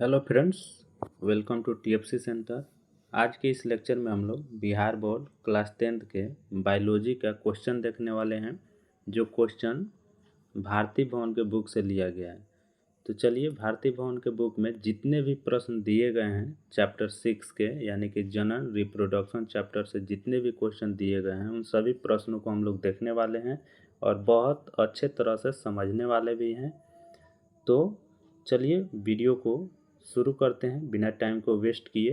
Hello friends, welcome to TFC centre. आज के इस लेक्चर में हम लोग बिहार बोर्ड क्लास 10th के बायोलॉजी का क्वेश्चन देखने वाले हैं, जो क्वेश्चन भारती भवन के बुक से लिया गया है। तो चलिए, भारती भवन के बुक में जितने भी प्रश्न दिए गए हैं चैप्टर 6 के, यानी कि जनन रिप्रोडक्शन चैप्टर से जितने भी क्वेश्चन दिए गए हैं, उन सभी प्रश्नों को हम लोग देखने वाले हैं और बहुत अच्छे तरह से समझने वाले भी हैं। तो चलिए वीडियो को शुरू करते हैं बिना टाइम को वेस्ट किए।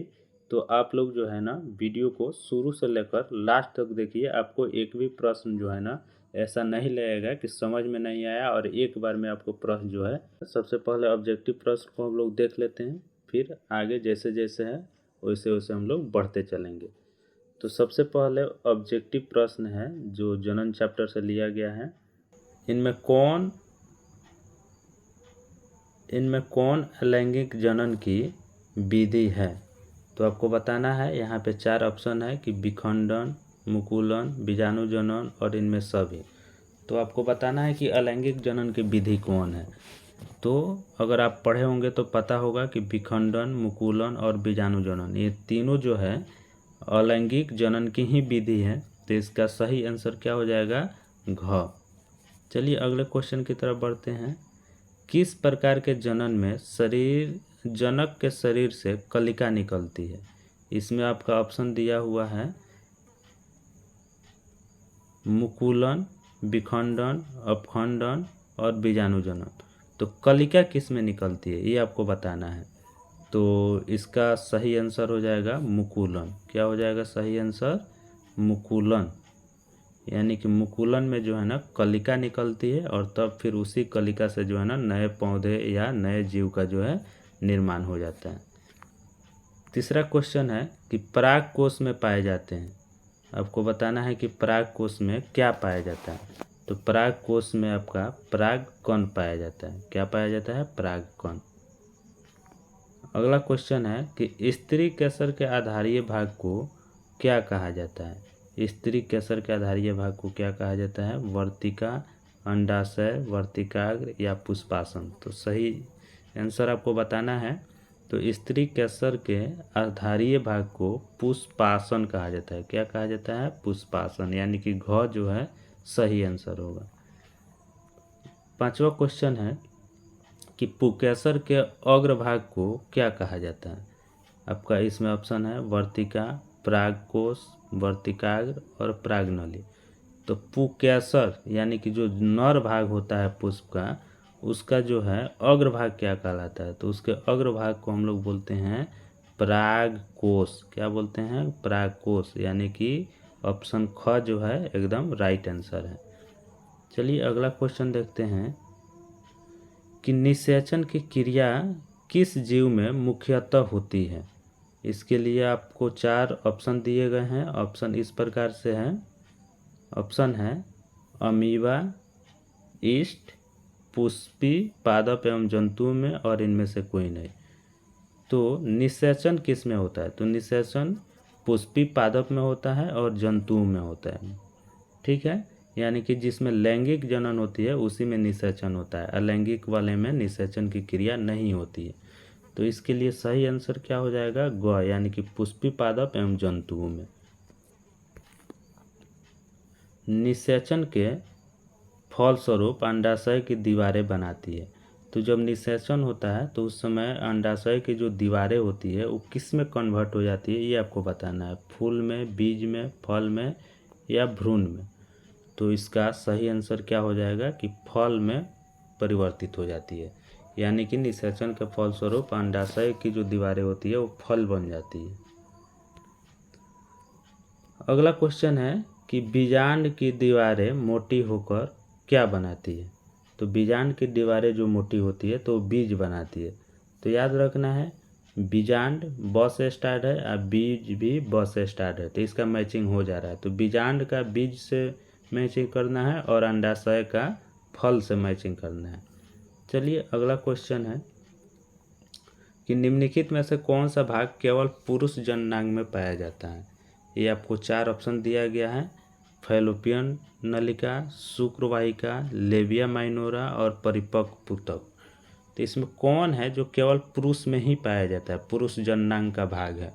तो आप लोग जो है ना, वीडियो को शुरू से लेकर लास्ट तक देखिए। आपको एक भी प्रश्न जो है ना ऐसा नहीं लगेगा कि समझ में नहीं आया और एक बार में आपको प्रश्न जो है। सबसे पहले ऑब्जेक्टिव प्रश्न को हम लोग देख लेते हैं, फिर आगे जैसे जैसे है वैसे वैसे हम लोग बढ़ते चलेंगे। तो सबसे पहले ऑब्जेक्टिव प्रश्न है जो जनन चैप्टर से लिया गया है। इनमें कौन अलैंगिक जनन की विधि है? तो आपको बताना है। यहाँ पे 4 ऑप्शन है कि विखंडन, मुकुलन, बीजाणु जनन और इनमें सभी। तो आपको बताना है कि अलैंगिक जनन की विधि कौन है। तो अगर आप पढ़े होंगे तो पता होगा कि विखंडन, मुकुलन और बीजाणु जनन, ये तीनों जो है अलैंगिक जनन की ही विधि है। तो इसका सही आंसर क्या हो जाएगा? घ। चलिए अगले क्वेश्चन की तरफ बढ़ते हैं। किस प्रकार के जनन में जनक के शरीर से कलिका निकलती है? इसमें आपका ऑप्शन दिया हुआ है मुकुलन, विखंडन, अपखंडन और बीजाणु जनन। तो कलिका किस में निकलती है ये आपको बताना है। तो इसका सही आंसर हो जाएगा मुकुलन। क्या हो जाएगा सही आंसर? मुकुलन। यानी कि मुकुलन में जो है ना कलिका निकलती है और तब फिर उसी कलिका से जो है ना नए पौधे या नए जीव का जो है निर्माण हो जाता है। तीसरा क्वेश्चन है कि पराग कोश में पाए जाते हैं। आपको बताना है कि पराग कोश में क्या पाया जाता है। तो पराग कोश में आपका पराग कण पाया जाता है। क्या पाया जाता है? पराग कण। अगला क्वेश्चन है कि स्त्री केसर के आधारीय भाग को क्या कहा जाता है? स्त्री केसर के आधारीय भाग को क्या कहा जाता है? वर्तिका, अंडाशय, वर्तिकाग्र या पुष्पासन। तो सही आंसर आपको बताना है। तो स्त्री केसर के आधारीय भाग को पुष्पासन कहा जाता है। क्या कहा जाता है? पुष्पासन। यानी कि घ जो है सही आंसर होगा। 5वां क्वेश्चन है कि पुकेसर के अग्रभाग को क्या कहा जाता है? आपका इसमें ऑप्शन है वर्तिका, परागकोश, वर्तिकाग्र और परागनली। तो पुकेसर यानी कि जो नर भाग होता है पुष्प का, उसका जो है अग्रभाग क्या कहलाता है? तो उसके अग्रभाग को हम लोग बोलते हैं परागकोश। क्या बोलते हैं? परागकोश। यानी कि ऑप्शन ख जो है एकदम राइट आंसर है। चलिए अगला क्वेश्चन देखते हैं कि निषेचन की क्रिया किस जीव में मुख्यतः होती है? इसके लिए आपको 4 ऑप्शन दिए गए हैं। ऑप्शन इस प्रकार से हैं। ऑप्शन है अमीबा, ईस्ट, पुष्पी, पादप एवं जंतु में और इनमें से कोई नहीं। तो निषेचन किस में होता है? तो निषेचन पुष्पी पादप में होता है और जंतु में होता है। ठीक है, यानी कि जिसमें लैंगिक जनन होती है उसी में निषेचन होता है। अलैंगिक वाले में निषेचन की क्रिया नहीं होती है। तो इसके लिए सही आंसर क्या हो जाएगा? ग, यानी कि पुष्पी पादप एवं जंतुओं में। निषेचन के फलस्वरूप अंडाशय की दीवारें बनाती है। तो जब निषेचन होता है तो उस समय अंडाशय की जो दीवारें होती है वो किस में कन्वर्ट हो जाती है ये आपको बताना है। फूल में, बीज में, फल में या भ्रूण में। तो इसका सही आंसर क्या हो जाएगा कि फल में परिवर्तित हो जाती है। यानी कि निषेचन के फलस्वरूप अंडाशय की जो दीवारें होती है वो फल बन जाती है। अगला क्वेश्चन है कि बीजांड की दीवारें मोटी होकर क्या बनाती है? तो बीजांड की दीवारें जो मोटी होती है तो बीज बनाती है। तो याद रखना है बीजांड ब से स्टार्ट है और बीज भी ब से स्टार्ट है। तो इसका मैचिंग हो जा रहा है। तो बीजांड का बीज से मैचिंग करना है और अंडाशय का फल से मैचिंग करना है। चलिए अगला क्वेश्चन है कि निम्नलिखित में से कौन सा भाग केवल पुरुष जननांग में पाया जाता है? ये आपको 4 ऑप्शन दिया गया है। फैलोपियन नलिका, शुक्रवाहिका, लेबिया माइनोरा और परिपक्व ऊतक। तो इसमें कौन है जो केवल पुरुष में ही पाया जाता है, पुरुष जननांग का भाग है।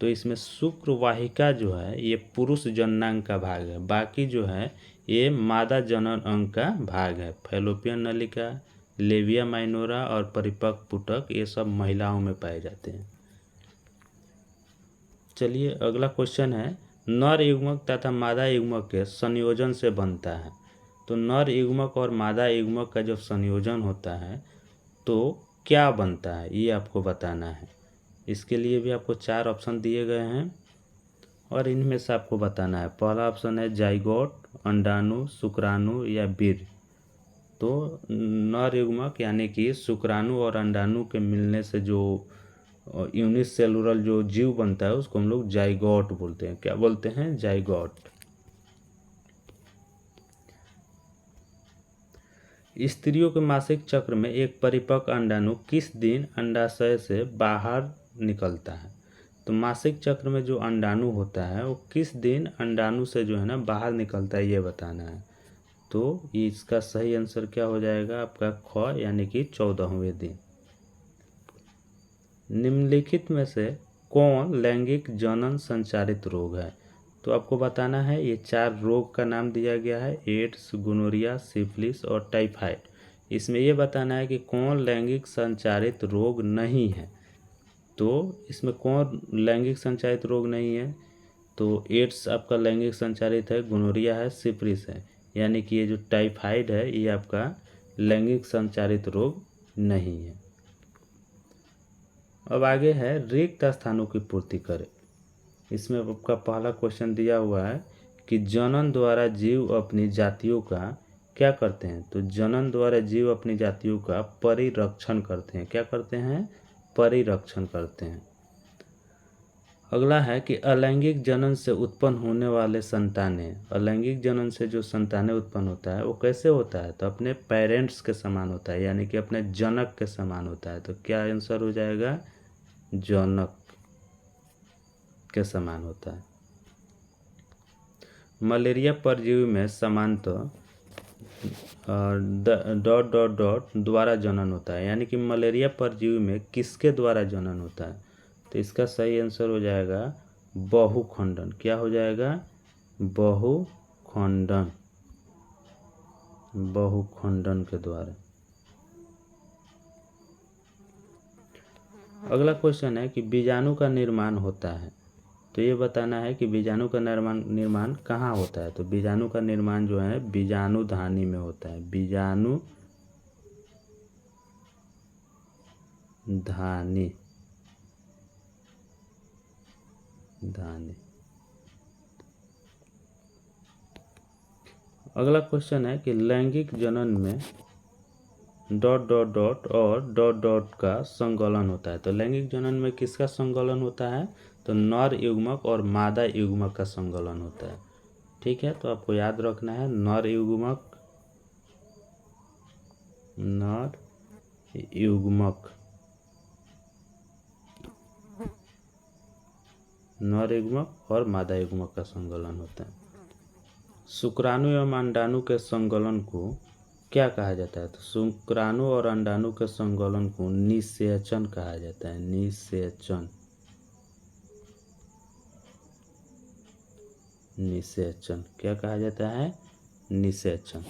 तो इसमें शुक्र वाहिका जो है ये पुरुष जननांग का भाग है, बाकी जो है ये मादा जनन अंग का भाग है। फैलोपियन नलिका, लेविया माइनोरा और परिपक्व पुटक ये सब महिलाओं में पाए जाते हैं। चलिए अगला क्वेश्चन है, नर युग्मक तथा मादा युग्मक के संयोजन से बनता है। तो नर युग्मक और मादा युग्मक का जब संयोजन होता है तो क्या बनता है, ये आपको बताना है। इसके लिए भी आपको 4 ऑप्शन दिए गए हैं और इनमें से आपको बताना है। पहला ऑप्शन है जाइगोट, अंडाणु, शुक्राणु या वीर्य। तो नर युग्मक यानी कि शुक्राणु और अंडाणु के मिलने से जो यूनिसेलुलर जो जीव बनता है उसको हम लोग जाइगोट बोलते हैं। क्या बोलते हैं? जाइगोट। स्त्रियों के मासिक चक्र में एक परिपक्व अंडाणु किस दिन अंडाशय से बाहर निकलता है? तो मासिक चक्र में जो अंडाणु होता है वो किस दिन अंडाणु से जो है ना बाहर निकलता है, ये बताना है। तो इसका सही आंसर क्या हो जाएगा आपका? ख, यानी कि 14वें दिन। निम्नलिखित में से कौन लैंगिक जनन संचारित रोग है? तो आपको बताना है, ये 4 रोग का नाम दिया गया है, एड्स, गोनोरिया, सिफिलिस और टाइफाइड। इसमें ये बताना है कि कौन लैंगिक संचारित रोग नहीं है। तो इसमें कौन लैंगिक संचारित रोग नहीं है? तो एड्स आपका लैंगिक संचारित है, गोनोरिया है, सिफिलिस है, यानी कि ये जो टाइफाइड है ये आपका लैंगिक संचारित रोग नहीं है। अब आगे है रिक्त स्थानों की पूर्ति करें। इसमें आपका पहला क्वेश्चन दिया हुआ है कि जनन द्वारा जीव अपनी जातियों का क्या करते हैं? तो जनन द्वारा जीव अपनी जातियों का परिरक्षण करते हैं। क्या करते हैं? परिरक्षण करते हैं। अगला है कि अलैंगिक जनन से उत्पन्न होने वाले संतानें, अलैंगिक जनन से जो संतानें उत्पन्न होता है वो कैसे होता है? तो अपने पेरेंट्स के समान होता है, यानी कि अपने जनक के समान होता है। तो क्या आंसर हो जाएगा? जनक के समान होता है। मलेरिया परजीवी में समानतः डॉट डॉट डॉट द्वारा जनन होता है, यानी कि मलेरिया परजीवी में किसके द्वारा जनन होता है? तो इसका सही आंसर हो जाएगा बहुखंडन। क्या हो जाएगा? बहुखंडन, बहुखंडन के द्वारा। अगला क्वेश्चन है कि बीजाणु का निर्माण होता है। तो ये बताना है कि बीजाणु का निर्माण कहाँ होता है? तो बीजाणु का निर्माण जो है बीजाणु धानी में होता है। बीजाणु धानी, धानी। अगला क्वेश्चन है कि लैंगिक जनन में डॉट डॉट डॉट और डॉट डॉट का संकलन होता है। तो लैंगिक जनन में किसका संकलन होता है? तो नर युग्मक और मादा युग्मक का संकलन होता है। ठीक है, तो आपको याद रखना है नर युग्मक, नर युग्मक, नर युग्मक और मादा युग्मक का संकलन होता है। शुक्राणु एवं अंडाणु के संकलन को क्या कहा जाता है? तो शुक्राणु और अंडाणु के संकलन को निषेचन कहा जाता है। निषेचन, निषेचन। क्या कहा जाता है? निषेचन।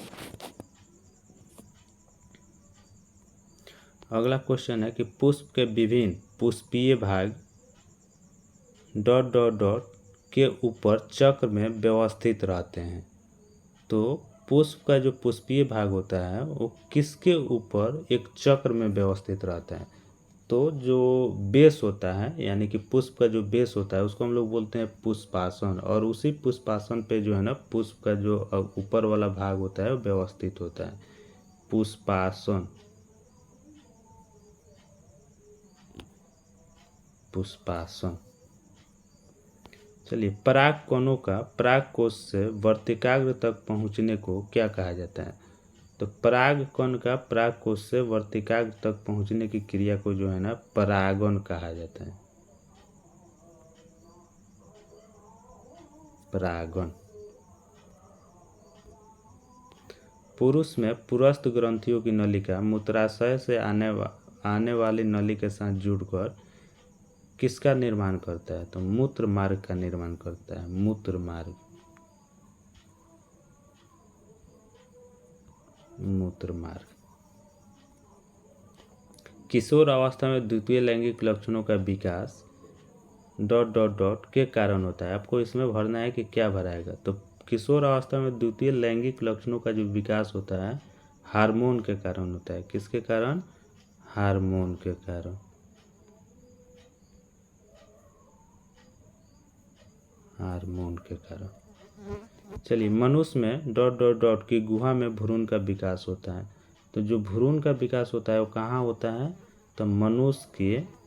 अगला क्वेश्चन है कि पुष्प के विभिन्न पुष्पीय भाग डॉट डॉट डॉट के ऊपर चक्र में व्यवस्थित रहते हैं। तो पुष्प का जो पुष्पीय भाग होता है वो किसके ऊपर एक चक्र में व्यवस्थित रहता है? तो जो बेस होता है, यानी कि पुष्प का जो बेस होता है उसको हम लोग बोलते हैं पुष्पासन, और उसी पुष्पासन पे जो है ना पुष्प का जो ऊपर वाला भाग होता है वो व्यवस्थित होता है। पुष्पासन, पुष्पासन। चलिए, परागकणों का परागकोश से वर्तिकाग्र तक पहुंचने को क्या कहा जाता है? तो परागकण का परागकोश से वर्तिकाग्र तक पहुंचने की क्रिया को जो है ना परागन कहा जाता है। परागन। पुरुष में पुरस्थ ग्रंथियों की नलिका मूत्राशय से आने वाली नली के साथ जुड़कर किसका निर्माण करता है? तो मूत्र मार्ग का निर्माण करता है, मूत्र मार्ग, मूत्र मार्ग। किशोर अवस्था में द्वितीय लैंगिक लक्षणों का विकास ... के कारण होता है। आपको इसमें भरना है कि क्या भराएगा। तो किशोर अवस्था में द्वितीय लैंगिक लक्षणों का जो विकास होता है हार्मोन के कारण होता है। किसके कारण? हार्मोन के कारण, हार्मोन के कारण। चलिए, मनुष्य में ... की गुहा में भ्रूण का विकास होता है। तो जो भ्रूण का विकास होता है वो कहाँ होता है? तो मनुष्य के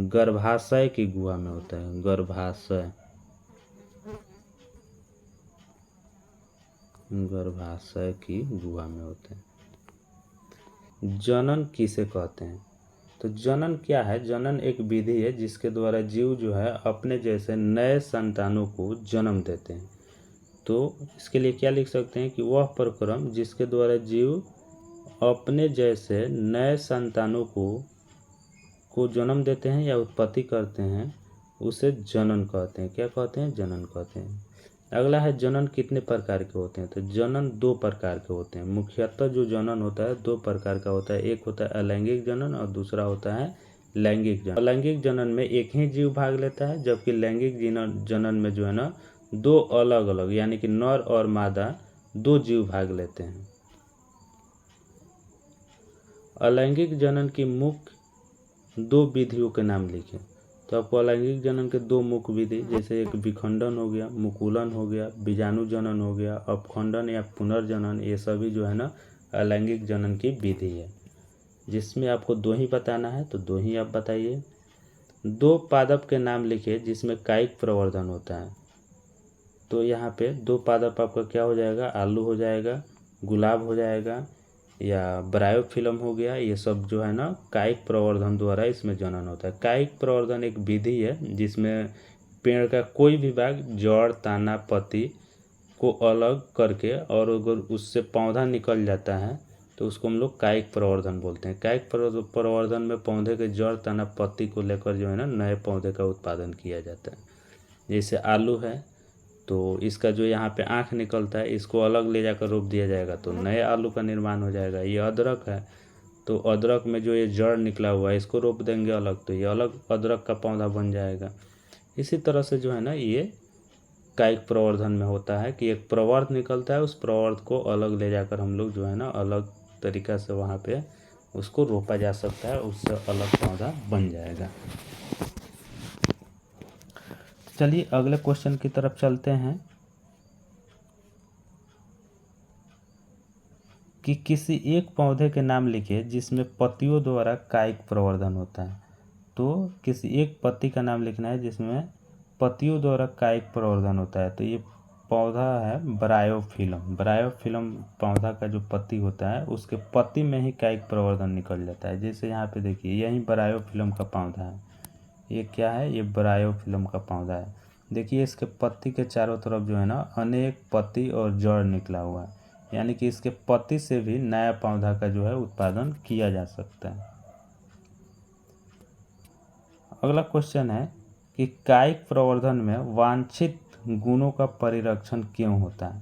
गर्भाशय की गुहा में होता है, गर्भाशय, गर्भाशय की गुहा में होता है। जनन किसे कहते हैं? तो जनन क्या है? जनन एक विधि है जिसके द्वारा जीव जो है अपने जैसे नए संतानों को जन्म देते हैं। तो इसके लिए क्या लिख सकते हैं कि वह प्रक्रम जिसके द्वारा जीव अपने जैसे नए संतानों को जन्म देते हैं या उत्पत्ति करते हैं उसे जनन कहते हैं। क्या कहते हैं? जनन कहते हैं। अगला है जनन कितने प्रकार के होते हैं? तो जनन 2 प्रकार के होते हैं। मुख्यतः जो जनन होता है 2 प्रकार का होता है। एक होता है अलैंगिक जनन और दूसरा होता है लैंगिक जनन। अलैंगिक जनन में एक ही जीव भाग लेता है, जबकि लैंगिक जनन में जो है ना 2 अलग अलग यानी कि नर और मादा 2 जीव भाग लेते हैं। अलैंगिक जनन की मुख्य 2 विधियों के नाम लिखें। तो आपको अलैंगिक जनन के 2 मुख्य विधि, जैसे एक विखंडन हो गया, मुकुलन हो गया, बीजाणु जनन हो गया, अपखंडन या पुनर्जनन, ये सभी जो है ना अलैंगिक जनन की विधि है। जिसमें आपको 2 ही बताना है तो 2 ही आप बताइए। 2 पादप के नाम लिखिए जिसमें कायिक प्रवर्धन होता है। तो यहाँ पे 2 पादप आपका क्या हो जाएगा? आलू हो जाएगा, गुलाब हो जाएगा, या ब्रायोफिल्म हो गया। ये सब जो है ना कायिक प्रवर्धन द्वारा इसमें जनन होता है। कायिक प्रवर्धन एक विधि है जिसमें पेड़ का कोई भी भाग, जड़, तना, पत्ती को अलग करके और अगर उससे पौधा निकल जाता है तो उसको हम लोग कायिक प्रवर्धन बोलते हैं। कायिक प्रवर्धन में पौधे के जड़, तना, पत्ती को लेकर जो है ना नए पौधे का उत्पादन किया जाता है। जैसे आलू है तो इसका जो यहाँ पे आँख निकलता है इसको अलग ले जाकर रोप दिया जाएगा तो नए आलू का निर्माण हो जाएगा। ये अदरक है तो अदरक में जो ये जड़ निकला हुआ है इसको रोप देंगे अलग तो ये अलग अदरक का पौधा बन जाएगा। इसी तरह से जो है ना ये कायिक प्रवर्धन में होता है कि एक प्रवर्ध निकलता है, उस प्रवर्ध को अलग ले जाकर हम लोग जो है ना अलग तरीका से वहाँ पे उसको रोपा जा सकता है, उससे अलग पौधा बन जाएगा। चलिए अगले क्वेश्चन की तरफ चलते हैं कि किसी एक पौधे के नाम लिखिए जिसमें पत्तियों द्वारा कायिक प्रवर्धन होता है। तो किसी एक पत्ती का नाम लिखना है जिसमें पत्तियों द्वारा कायिक प्रवर्धन होता है। तो ये पौधा है ब्रायोफिल्म। ब्रायोफिल्म पौधा का जो पत्ती होता है उसके पत्ती में ही कायिक प्रवर्धन निकल जाता है। जैसे यहाँ पे देखिए यही ब्रायोफिल्म का पौधा है। ये क्या है? ये ब्रायोफिल्म का पौधा है। देखिए इसके पत्ती के चारों तरफ जो है ना अनेक पत्ती और जड़ निकला हुआ है, यानी कि इसके पत्ती से भी नया पौधा का जो है उत्पादन किया जा सकता है। अगला क्वेश्चन है कि कायिक प्रवर्धन में वांछित गुणों का परिरक्षण क्यों होता है?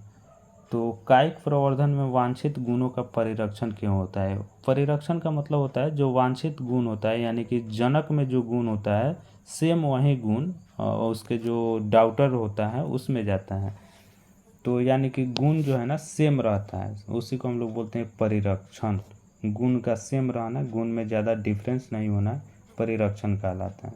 तो कायिक प्रवर्धन में वांछित गुणों का परिरक्षण क्यों होता है? परिरक्षण का मतलब होता है जो वांछित गुण होता है, यानी कि जनक में जो गुण होता है सेम वही गुण उसके जो डाउटर होता है उसमें जाता है। तो यानी कि गुण जो है ना सेम रहता है, उसी को हम लोग बोलते हैं परिरक्षण। गुण का सेम रहना, गुण में ज़्यादा डिफरेंस नहीं होना परिरक्षण कहलाता है।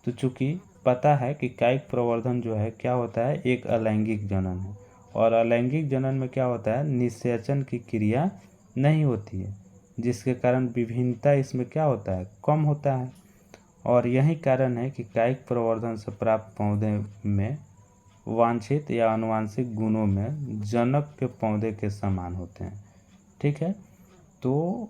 तो चूँकि पता है कि कायिक प्रवर्धन जो है क्या होता है, एक अलैंगिक जनन है, और अलैंगिक जनन में क्या होता है निषेचन की क्रिया नहीं होती है, जिसके कारण विभिन्नता इसमें क्या होता है कम होता है। और यही कारण है कि कायिक प्रवर्धन से प्राप्त पौधे में वांछित या आनुवांशिक गुणों में जनक के पौधे के समान होते हैं। ठीक है, तो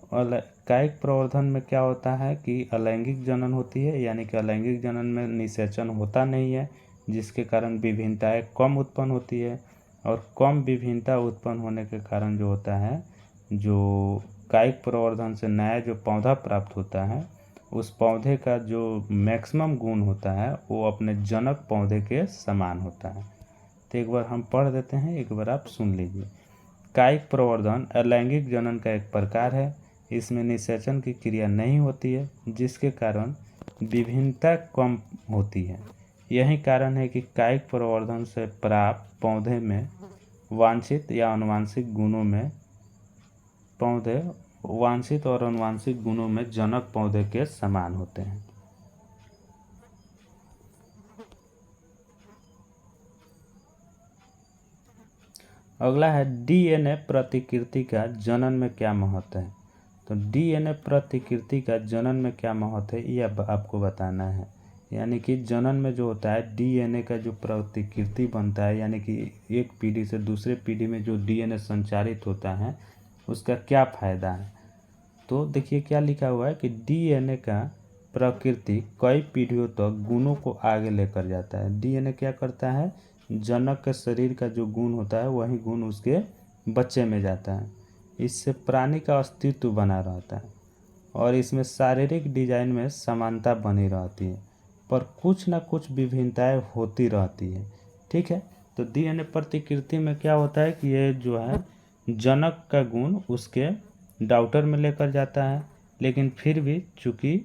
कायिक प्रवर्धन में क्या होता है कि अलैंगिक जनन होती है, यानी कि अलैंगिक जनन में निषेचन होता नहीं है, जिसके कारण विभिन्नताएं कम उत्पन्न होती है। और कम विभिन्नता उत्पन्न होने के कारण जो होता है, जो कायिक प्रवर्धन से नया जो पौधा प्राप्त होता है, उस पौधे का जो मैक्सिमम गुण होता है वो अपने जनक पौधे के समान होता है। तो एक बार हम पढ़ देते हैं, एक बार आप सुन लीजिए। कायिक प्रवर्धन अलैंगिक जनन का एक प्रकार है। इसमें निषेचन की क्रिया नहीं होती है, जिसके कारण विभिन्नता कम होती है। यही कारण है कि कायिक प्रवर्धन से प्राप्त पौधे में वांछित या आनुवांशिक गुणों में वांछित और आनुवांशिक गुणों में जनक पौधे के समान होते हैं। अगला है डीएनए प्रतिकृति का जनन में क्या महत्व है। तो डीएनए प्रतिकृति का जनन में क्या महत्व है ये आपको बताना है। यानी कि जनन में जो होता है डीएनए का जो प्रतिकृति बनता है, यानी कि एक पीढ़ी से दूसरे पीढ़ी में जो डीएनए संचारित होता है उसका क्या फायदा है। तो देखिए क्या लिखा हुआ है कि डीएनए का प्रकृति कई पीढ़ियों तक गुणों को आगे लेकर जाता है। डीएनए क्या करता है, जनक के शरीर का जो गुण होता है वही गुण उसके बच्चे में जाता है। इससे प्राणी का अस्तित्व बना रहता है और इसमें शारीरिक डिजाइन में समानता बनी रहती है, पर कुछ ना कुछ विभिन्नताएं होती रहती है। ठीक है, तो डीएनए प्रतिकृति में क्या होता है कि ये जो है जनक का गुण उसके डॉटर में लेकर जाता है, लेकिन फिर भी चूंकि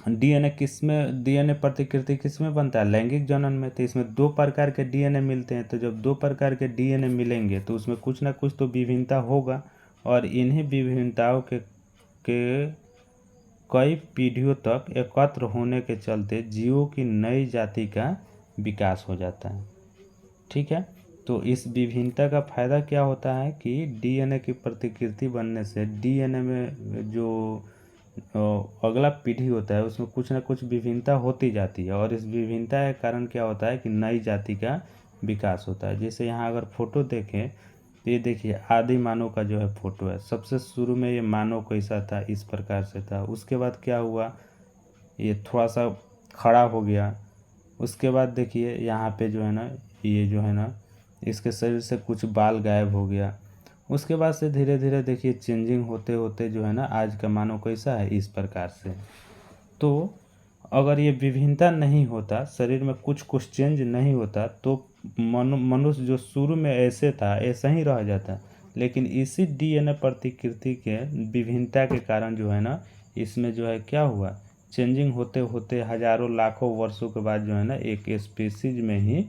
डीएनए प्रतिकृति किस में बनता है, लैंगिक जनन में। तो इसमें दो प्रकार के डीएनए मिलते हैं, तो जब दो प्रकार के डीएनए मिलेंगे तो उसमें कुछ ना कुछ तो विभिन्नता होगा, और इन्हीं विभिन्नताओं के कई पीढ़ियों तक एकत्र होने के चलते जीवों की नई जाति का विकास हो जाता है। ठीक है, तो इस विभिन्नता का फायदा क्या होता है कि डीएनए की प्रतिकृति बनने से डीएनए में जो अगला पीढ़ी होता है उसमें कुछ ना कुछ विभिन्नता होती जाती है, और इस विभिन्नता के कारण क्या होता है कि नई जाति का विकास होता है। जैसे यहाँ अगर फोटो देखें तो ये देखिए आदि मानव का जो है फोटो है। सबसे शुरू में ये मानव कैसा था, इस प्रकार से था। उसके बाद क्या हुआ, ये थोड़ा सा खड़ा हो गया। उसके बाद देखिए यहाँ पे जो है ना, ये जो है ना इसके शरीर से कुछ बाल गायब हो गया। उसके बाद से धीरे धीरे देखिए चेंजिंग होते होते जो है ना आज का मानव कैसा है, इस प्रकार से। तो अगर ये विभिन्नता नहीं होता, शरीर में कुछ कुछ चेंज नहीं होता, तो मनुष्य जो शुरू में ऐसे था ऐसा ही रह जाता। लेकिन इसी डीएनए प्रतिकृति के विभिन्नता के कारण जो है ना इसमें जो है क्या हुआ, चेंजिंग होते होते हजारों लाखों वर्षों के बाद जो है ना एक स्पीसीज में ही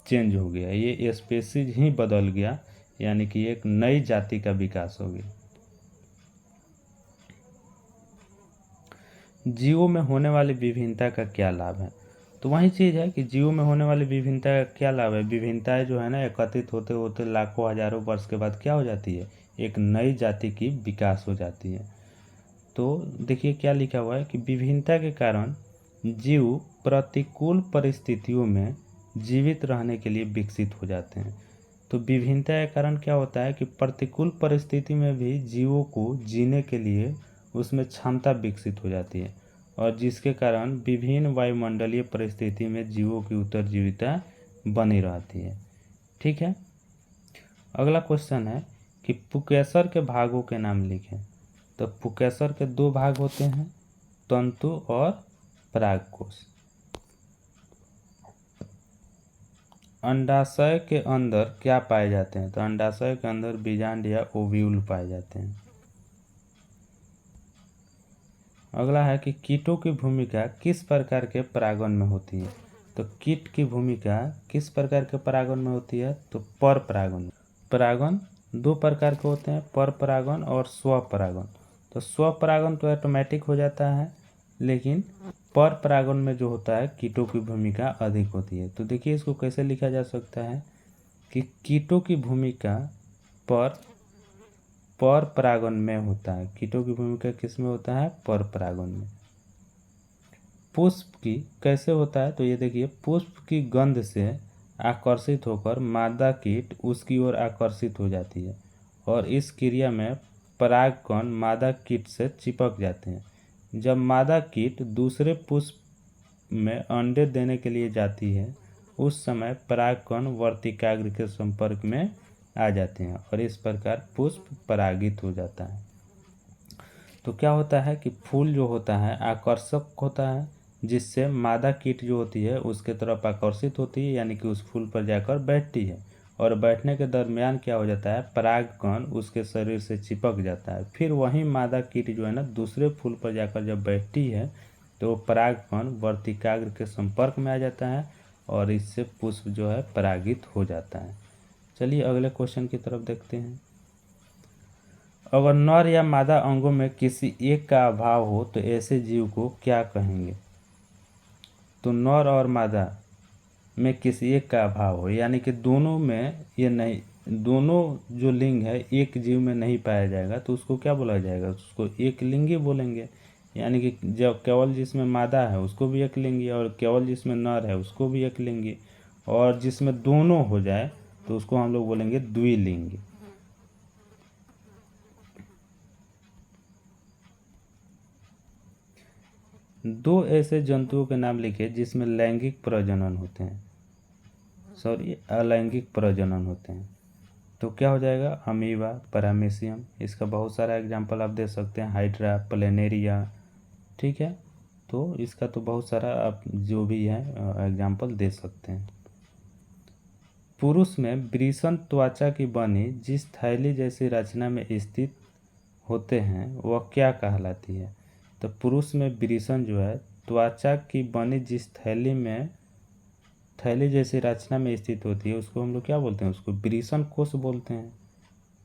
चेंज हो गया, ये स्पीसीज ही बदल गया, यानी कि एक नई जाति का विकास हो गया। जीवों में होने वाली विभिन्नता का क्या लाभ है। तो वही चीज़ है कि जीवों में होने वाली विभिन्नता का क्या लाभ है। विभिन्नताएं जो है ना एकत्रित होते होते लाखों हजारों वर्ष के बाद क्या हो जाती है, एक नई जाति की विकास हो जाती है। तो देखिए क्या लिखा हुआ है कि विभिन्नता के कारण जीव प्रतिकूल परिस्थितियों में जीवित रहने के लिए विकसित हो जाते हैं। तो विभिन्नता के कारण क्या होता है कि प्रतिकूल परिस्थिति में भी जीवों को जीने के लिए उसमें क्षमता विकसित हो जाती है, और जिसके कारण विभिन्न वायुमंडलीय परिस्थिति में जीवों की उत्तरजीविता बनी रहती है। ठीक है, अगला क्वेश्चन है कि पुकेसर के भागों के नाम लिखें। तो पुकेसर के दो भाग होते हैं, तंतु और परागकोश। अंडाशय के अंदर क्या पाए जाते हैं। तो अंडाशय के अंदर बीजांड या ओव्यूल पाए जाते हैं। अगला है कि कीटों की भूमिका किस प्रकार के परागण में होती है। तो कीट की भूमिका किस प्रकार के परागण में होती है, तो पर परागण। परागण दो प्रकार के होते हैं, पर परागण और स्व परागण। तो स्व परागण तो ऑटोमेटिक हो जाता है, लेकिन पर परागण में जो होता है कीटों की भूमिका अधिक होती है। तो देखिए इसको कैसे लिखा जा सकता है कि कीटों की भूमिका पर परागण में होता है। कीटों की भूमिका किस में होता है, पर परागण में। पुष्प की कैसे होता है, तो ये देखिए पुष्प की गंध से आकर्षित होकर मादा कीट उसकी ओर आकर्षित हो जाती है, और इस क्रिया में परागकण मादा कीट से चिपक जाते हैं। जब मादा कीट दूसरे पुष्प में अंडे देने के लिए जाती है उस समय परागकण वर्तिकाग्र के संपर्क में आ जाते हैं और इस प्रकार पुष्प परागित हो जाता है। तो क्या होता है कि फूल जो होता है आकर्षक होता है, जिससे मादा कीट जो होती है उसके तरफ आकर्षित होती है, यानी कि उस फूल पर जाकर बैठती है और बैठने के दरमियान क्या हो जाता है, परागकण उसके शरीर से चिपक जाता है। फिर वही मादा कीट जो है ना दूसरे फूल पर जाकर जब बैठती है तो परागकण वर्तिकाग्र के संपर्क में आ जाता है और इससे पुष्प जो है परागित हो जाता है। चलिए अगले क्वेश्चन की तरफ देखते हैं। अगर नर या मादा अंगों में किसी एक का अभाव हो तो ऐसे जीव को क्या कहेंगे? तो नर और मादा में किसी एक का अभाव हो, यानी कि दोनों में ये नहीं, दोनों जो लिंग है एक जीव में नहीं पाया जाएगा तो उसको क्या बोला जाएगा? उसको एक लिंगी बोलेंगे। यानी कि जब केवल जिसमें मादा है उसको भी एक लिंगी और केवल जिसमें नर है उसको भी एक लिंगी, और जिसमें दोनों हो जाए तो उसको हम लोग बोलेंगे द्विलिंगी। दो ऐसे जंतुओं के नाम लिखे जिसमें लैंगिक प्रजनन होते हैं, सॉरी अलैंगिक प्रजनन होते हैं। तो क्या हो जाएगा? Amoeba, paramecium. इसका बहुत सारा एग्जांपल आप दे सकते हैं, हाइड्रा, प्लेनेरिया। ठीक है, तो इसका तो बहुत सारा आप जो भी है एग्जांपल दे सकते हैं। पुरुष में वृषण त्वचा की बनी जिस थैली जैसी रचना में स्थित होते हैं वह क्या कहलाती है? तो पुरुष में वृषण जो है त्वचा की बनी जिस थैली जैसी रचना में स्थित होती है उसको हम लोग क्या बोलते हैं? उसको वृषण कोश बोलते हैं।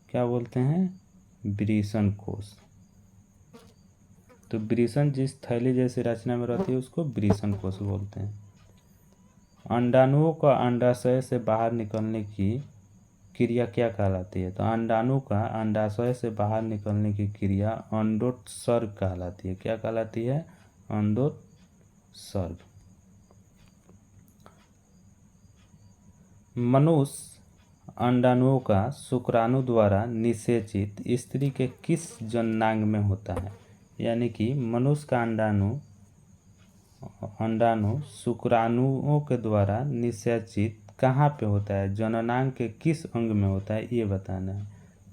क्या बोलते हैं? वृषण कोश। तो वृषण जिस थैली जैसी रचना में रहती है उसको वृषण कोश बोलते हैं। अंडाणुओं का अंडाशय से बाहर निकलने की क्रिया क्या कहलाती है? तो अंडाणु का अंडाशय से बाहर निकलने की क्रिया अंडोत्सर्ग कहलाती है। क्या कहलाती है? अंडोत्सर्ग। मनुष्य अंडाणुओं का शुक्राणु द्वारा निषेचित स्त्री के किस जननांग में होता है? यानी कि मनुष्य का अंडाणु शुक्राणुओं के द्वारा निषेचित कहाँ पे होता है? जननांग के किस अंग में होता है ये बताना है।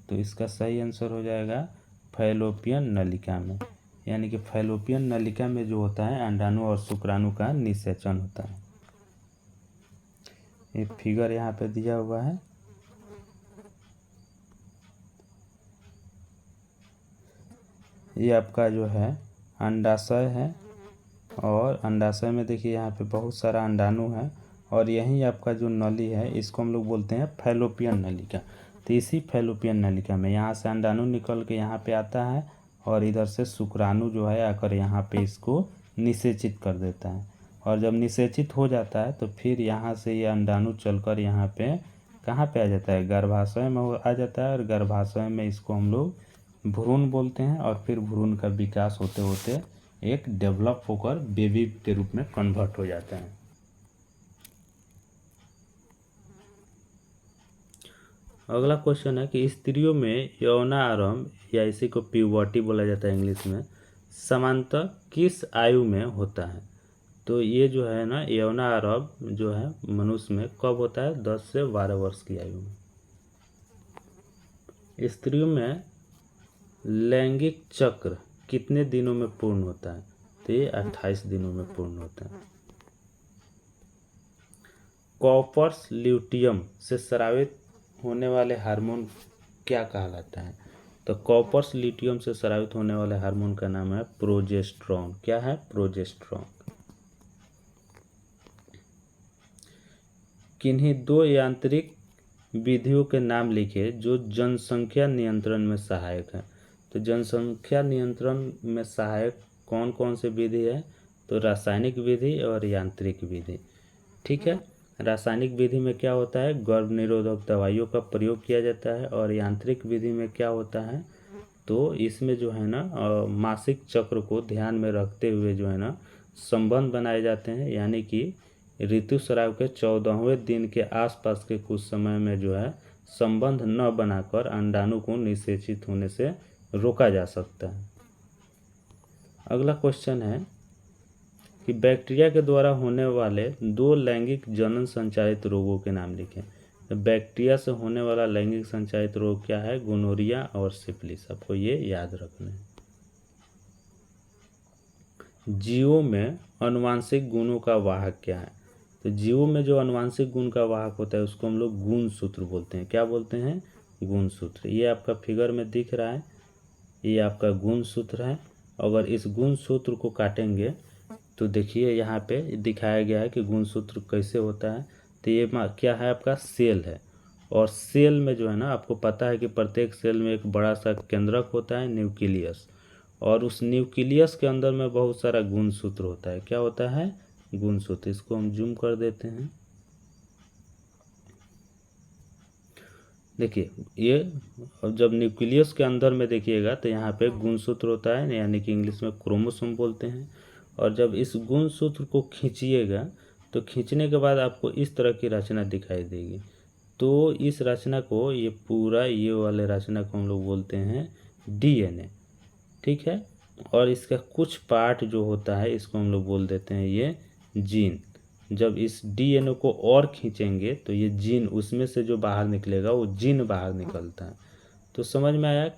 तो इसका सही आंसर हो जाएगा फैलोपियन नलिका में। यानी कि फैलोपियन नलिका में जो होता है अंडाणु और शुक्राणु का निषेचन होता है। ये फिगर यहाँ पे दिया हुआ है। ये आपका जो है अंडाशय है और अंडाशय में देखिए यहाँ पे बहुत सारा अंडाणु है और यही आपका जो नली है इसको हम लोग बोलते हैं फैलोपियन नलिका। तो इसी फैलोपियन नलिका में यहाँ से अंडाणु निकल के यहाँ पे आता है और इधर से शुक्राणु जो है आकर यहाँ पे इसको निषेचित कर देता है और जब निषेचित हो जाता है तो फिर यहाँ से ये अंडाणु चलकर यहाँ पे कहाँ पे आ जाता है? गर्भाशय में आ जाता है और गर्भाशय में इसको हम लोग भ्रूण बोलते हैं और फिर भ्रूण का विकास होते होते एक डेवलप होकर बेबी के रूप में कन्वर्ट हो जाता है। अगला क्वेश्चन है कि स्त्रियों में यौनारंभ या इसी को प्यूबर्टी बोला जाता है इंग्लिश में, सामान्यतः किस आयु में होता है? तो ये जो है ना यौनारंभ जो है मनुष्य में कब होता है? 10 से 12 वर्ष की आयु में। स्त्रियों में लैंगिक चक्र कितने दिनों में पूर्ण होता है? तो ये 28 दिनों में पूर्ण होता है। कॉपर्स ल्यूटियम से स्रावित होने वाले हार्मोन क्या कहलाता है? तो कॉपर्स ल्यूटियम से स्रावित होने वाले हार्मोन का नाम है प्रोजेस्टेरॉन। क्या है? प्रोजेस्टेरॉन। किन्हीं दो यांत्रिक विधियों के नाम लिखे जो जनसंख्या नियंत्रण में सहायक है। तो जनसंख्या नियंत्रण में सहायक कौन कौन से विधि है? तो रासायनिक विधि और यांत्रिक विधि। ठीक है, रासायनिक विधि में क्या होता है? गर्भ निरोधक दवाइयों का प्रयोग किया जाता है और यांत्रिक विधि में क्या होता है? तो इसमें जो है ना मासिक चक्र को ध्यान में रखते हुए जो है ना संबंध बनाए जाते हैं, यानी कि ऋतुस्राव के 14वें दिन के आसपास के कुछ समय में जो है संबंध न बनाकर अंडाणु को निषेचित होने से रोका जा सकता है। अगला क्वेश्चन है कि बैक्टीरिया के द्वारा होने वाले 2 लैंगिक जनन संचालित रोगों के नाम लिखें। तो बैक्टीरिया से होने वाला लैंगिक संचालित रोग क्या है? गोनोरिया और सिफिलिस। आपको ये याद रखना है। जीवों में आनुवांशिक गुणों का वाहक क्या है? तो जीवों में जो आनुवांशिक गुण का वाहक होता है उसको हम लोग गुणसूत्र बोलते हैं। क्या बोलते हैं? गुणसूत्र। ये आपका फिगर में दिख रहा है, ये आपका गुणसूत्र है। अगर इस गुणसूत्र को काटेंगे तो देखिए यहाँ पे दिखाया गया है कि गुणसूत्र कैसे होता है। तो ये क्या है? आपका सेल है। और सेल में जो है ना, आपको पता है कि प्रत्येक सेल में एक बड़ा सा केंद्रक होता है, न्यूक्लियस। और उस न्यूक्लियस के अंदर में बहुत सारा गुणसूत्र होता है। क्या होता है? गुणसूत्र। इसको हम जूम कर देते हैं। देखिए ये, अब जब न्यूक्लियस के अंदर में देखिएगा तो यहाँ पे गुणसूत्र होता है, यानी कि इंग्लिश में क्रोमोसोम बोलते हैं। और जब इस गुणसूत्र को खींचिएगा तो खींचने के बाद आपको इस तरह की रचना दिखाई देगी। तो इस रचना को, ये पूरा ये वाले रचना को हम लोग बोलते हैं डीएनए। ठीक है। और इसका कुछ पार्ट जो होता है इसको हम लोग बोल देते हैं ये जीन। जब इस डीएनए को और खींचेंगे तो ये जीन, उसमें से जो बाहर निकलेगा वो जीन बाहर निकलता है। तो समझ में आया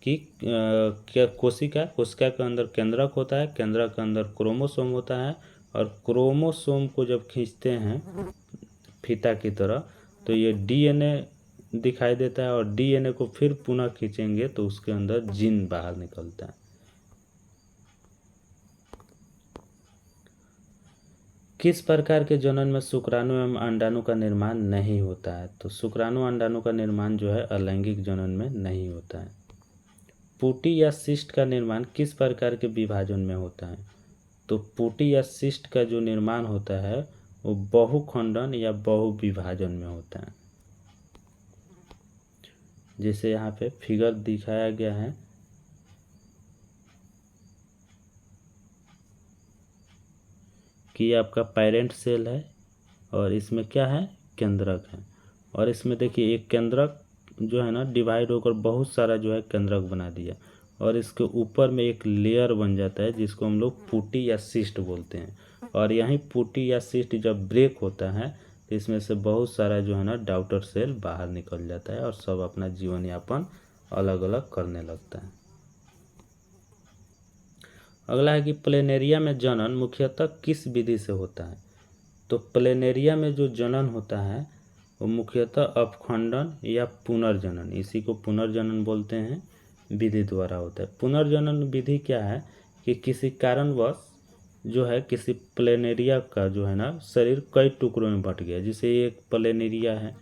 कि क्या कोशिका के अंदर केंद्रक होता है, केंद्रक के अंदर क्रोमोसोम होता है। और क्रोमोसोम को जब खींचते हैं फीता की तरह तो ये डीएनए दिखाई देता है। और डीएनए को फिर पुनः खींचेंगे तो उसके अंदर जीन बाहर निकलता है। किस प्रकार के जनन में शुक्राणु एवं अंडाणु का निर्माण नहीं होता है? तो शुक्राणु अंडाणु का निर्माण जो है अलैंगिक जनन में नहीं होता है। पुटी या सिस्ट का निर्माण किस प्रकार के विभाजन में होता है? तो पुटी या सिस्ट का जो निर्माण होता है वो बहुखंडन या बहुविभाजन में होता है। जैसे यहाँ पे फिगर दिखाया गया है, कि आपका पेरेंट सेल है और इसमें क्या है? केंद्रक है। और इसमें देखिए एक केंद्रक जो है ना डिवाइड होकर बहुत सारा जो है केंद्रक बना दिया। और इसके ऊपर में एक लेयर बन जाता है जिसको हम लोग पुटी या सिस्ट बोलते हैं। और यहीं पुटी या सिस्ट जब ब्रेक होता है तो इसमें से बहुत सारा जो है ना डॉटर सेल बाहर निकल जाता है और सब अपना जीवन यापन अलग अलग करने लगता है। अगला है कि प्लेनेरिया में जनन मुख्यतः किस विधि से होता है? तो प्लेनेरिया में जो जनन होता है वो मुख्यतः अपखंडन या पुनर्जनन, इसी को पुनर्जनन बोलते हैं, विधि द्वारा होता है। पुनर्जनन विधि क्या है कि किसी कारणवश जो है किसी प्लेनेरिया का जो है ना शरीर कई टुकड़ों में बंट गया। जैसे एक प्लेनेरिया है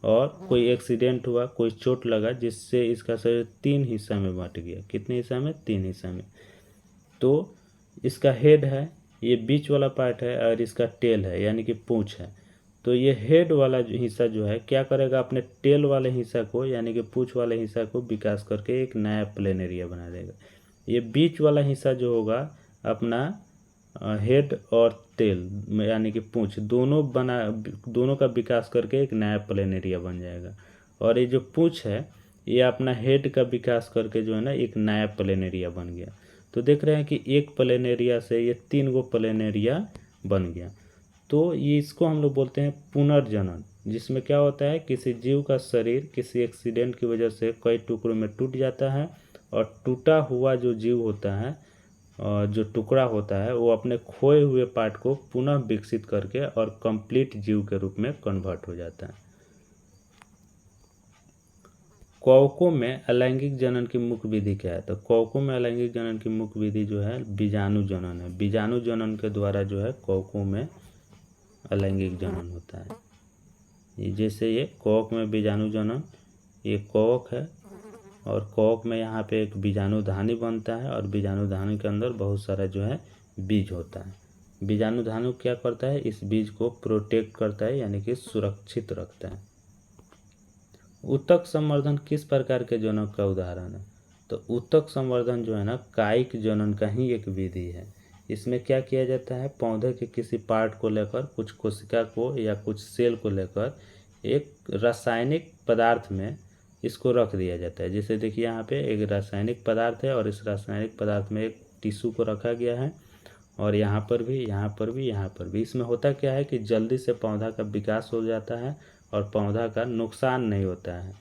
और कोई एक्सीडेंट हुआ, कोई चोट लगा जिससे इसका शरीर 3 हिस्सा में बंट गया। कितने हिस्सा में? 3 हिस्सा में। तो इसका हेड है, ये बीच वाला पार्ट है, और इसका टेल है यानी कि पूंछ है। तो ये हेड वाला हिस्सा जो है क्या करेगा? अपने टेल वाले हिस्सा को यानी कि पूंछ वाले हिस्सा को विकास करके एक नया प्लेनेरिया बना देगा। ये बीच वाला हिस्सा जो होगा अपना हेड और टेल यानी कि पूंछ दोनों का विकास करके एक नया प्लेनेरिया बन जाएगा। और ये जो पूंछ है ये अपना हेड का विकास करके जो है ना एक नया प्लेनेरिया बन गया। तो देख रहे हैं कि एक प्लेनेरिया से ये 3 गो प्लेनेरिया बन गया। तो ये इसको हम लोग बोलते हैं पुनर्जनन, जिसमें क्या होता है किसी जीव का शरीर किसी एक्सीडेंट की वजह से कई टुकड़ों में टूट जाता है। और टूटा हुआ जो जीव होता है, जो टुकड़ा होता है, वो अपने खोए हुए पार्ट को पुनः विकसित करके और कंप्लीट जीव के रूप में कन्वर्ट हो जाता है। कौकों में अलैंगिक जनन की मुख्य विधि क्या है? तो कौकों में अलैंगिक जनन की मुख्य विधि जो है बीजाणु जनन है। बीजाणु जनन के द्वारा जो है कौकों में अलैंगिक जनन होता है। जैसे ये कौक में बीजाणु जनन, ये कौक है और कौक में यहाँ पे एक बीजाणुधानी बनता है और बीजाणुधानी के अंदर बहुत सारा जो है बीज होता है। बीजाणुधानी क्या करता है? इस बीज को प्रोटेक्ट करता है यानी कि सुरक्षित रखता है। ऊतक संवर्धन किस प्रकार के जनन का उदाहरण है? तो ऊतक संवर्धन जो है ना कायिक जनन का ही एक विधि है। इसमें क्या किया जाता है? पौधे के किसी पार्ट को लेकर, कुछ कोशिका को या कुछ सेल को लेकर एक रासायनिक पदार्थ में इसको रख दिया जाता है। जैसे देखिए यहाँ पे एक रासायनिक पदार्थ है और इस रासायनिक पदार्थ में एक टिश्यू को रखा गया है और यहाँ पर भी, यहाँ पर भी, यहाँ पर भी। इसमें होता क्या है कि जल्दी से पौधा का विकास हो जाता है और पौधा का नुकसान नहीं होता है।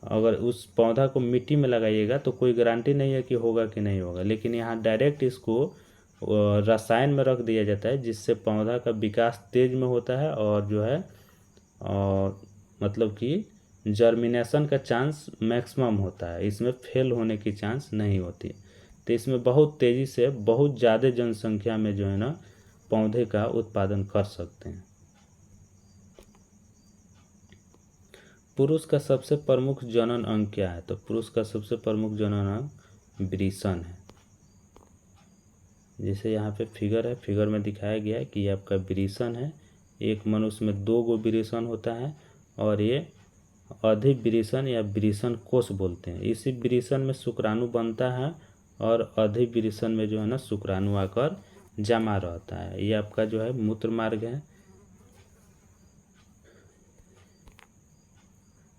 अगर उस पौधा को मिट्टी में लगाइएगा तो कोई गारंटी नहीं है कि होगा कि नहीं होगा, लेकिन यहाँ डायरेक्ट इसको रसायन में रख दिया जाता है, जिससे पौधा का विकास तेज में होता है और जो है और मतलब कि जर्मिनेशन का चांस मैक्सिमम होता है, इसमें फेल होने की चांस नहीं होती। तो इसमें बहुत तेज़ी से बहुत ज़्यादा जनसंख्या में जो है ना पौधे का उत्पादन कर सकते हैं। पुरुष का सबसे प्रमुख जनन अंग क्या है? तो पुरुष का सबसे प्रमुख जनन अंग वृषण है। जैसे यहाँ पे फिगर है, फिगर में दिखाया गया है कि ये आपका वृषण है। एक मनुष्य में 2 गो वृषण होता है और ये अधिवृषण या वृषण कोष बोलते हैं। इसी वृषण में शुक्राणु बनता है और अधिवृषण में जो है ना शुक्राणु आकर जमा रहता है। ये आपका जो है मूत्र मार्ग है।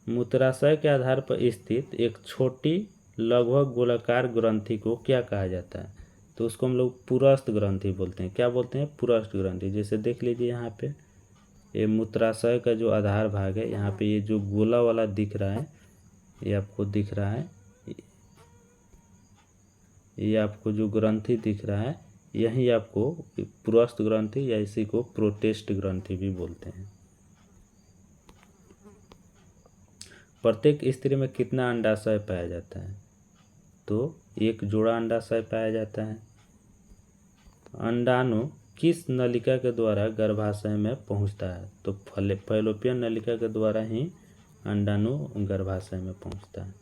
मूत्राशय के आधार पर स्थित एक छोटी लगभग गोलाकार ग्रंथि को क्या कहा जाता है? तो उसको हम लोग पुरस्थ ग्रंथि बोलते हैं। क्या बोलते हैं? पुरस्थ ग्रंथि। जैसे देख लीजिए यहाँ पे ये मूत्राशय का जो आधार भाग है, यहाँ पे ये जो गोला वाला दिख रहा है, ये आपको दिख रहा है, ये आपको जो ग्रंथि दिख रहा है यही आपको पुरस्थ ग्रंथि या इसी को प्रोटेस्ट ग्रंथि भी बोलते हैं। प्रत्येक स्त्री में कितना अंडाशय पाया जाता है? तो एक जोड़ा अंडाशय पाया जाता है। अंडाणु किस नलिका के द्वारा गर्भाशय में पहुंचता है? तो फैलोपियन नलिका के द्वारा ही अंडाणु गर्भाशय में पहुंचता है।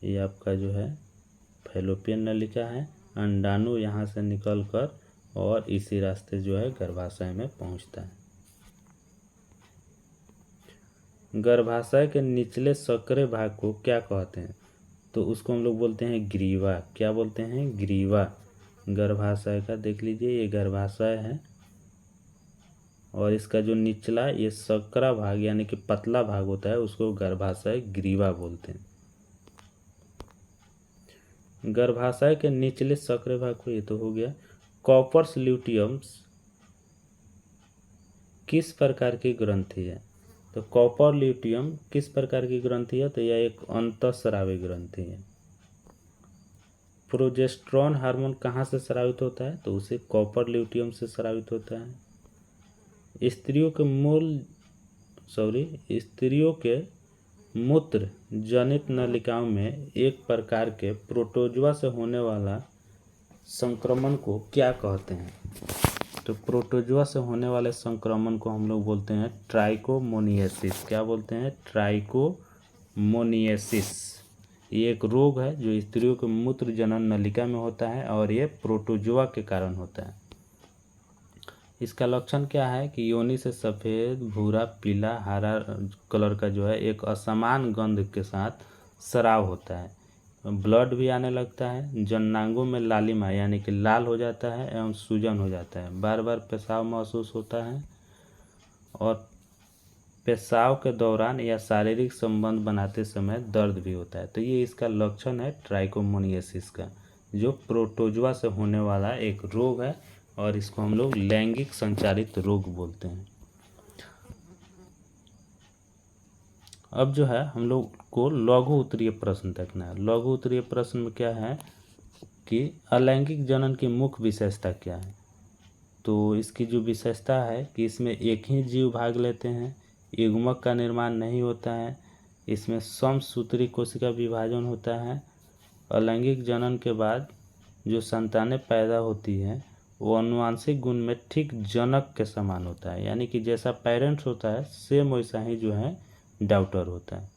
ये आपका जो है फैलोपियन नलिका है। अंडाणु यहाँ से निकलकर और इसी रास्ते जो है गर्भाशय में पहुंचता है। गर्भाशय के निचले सकरे भाग को क्या कहते हैं? तो उसको हम लोग बोलते हैं ग्रीवा। क्या बोलते हैं? ग्रीवा। गर्भाशय का देख लीजिए, ये गर्भाशय है और इसका जो निचला ये सकरा भाग यानी कि पतला भाग होता है उसको गर्भाशय ग्रीवा बोलते हैं। गर्भाशय के निचले सकरे भाग को, ये तो हो गया। कॉपर्स ल्यूटियम्स किस प्रकार की ग्रंथि है? तो कॉपर ल्यूटियम किस प्रकार की ग्रंथि है? तो यह एक अंतःस्रावी ग्रंथि है। प्रोजेस्टेरॉन हार्मोन कहाँ से स्रावित होता है? तो उसे कॉपर ल्यूटियम से स्रावित होता है। स्त्रियों के मूत्र जनित नलिकाओं में एक प्रकार के प्रोटोजोआ से होने वाला संक्रमण को क्या कहते हैं? तो प्रोटोजोआ से होने वाले संक्रमण को हम लोग बोलते हैं ट्राइकोमोनियासिस। क्या बोलते हैं? ट्राइकोमोनियासिस। ये एक रोग है जो स्त्रियों के मूत्र जनन नलिका में होता है और ये प्रोटोजोआ के कारण होता है। इसका लक्षण क्या है कि योनि से सफ़ेद, भूरा, पीला, हरा कलर का जो है एक असमान गंध के साथ स्राव होता है। ब्लड भी आने लगता है। जननांगों में लालिमा यानी कि लाल हो जाता है एवं सूजन हो जाता है। बार बार पेशाब महसूस होता है और पेशाब के दौरान या शारीरिक संबंध बनाते समय दर्द भी होता है। तो ये इसका लक्षण है ट्राइकोमोनियासिस का, जो प्रोटोजोआ से होने वाला एक रोग है और इसको हम लोग लैंगिक संचारित रोग बोलते हैं। अब जो है हम लोग को लघु उत्तरीय प्रश्न देखना है। लघु उत्तरीय प्रश्न में क्या है कि अलैंगिक जनन की मुख्य विशेषता क्या है? तो इसकी जो विशेषता है कि इसमें एक ही जीव भाग लेते हैं, युग्मक का निर्माण नहीं होता है, इसमें समसूत्री कोशिका विभाजन होता है। अलैंगिक जनन के बाद जो संतानें पैदा होती हैं वो अनुवांशिक गुण में ठीक जनक के समान होता है, यानी कि जैसा पेरेंट्स होता है सेम वैसा ही जो है डॉटर होता है।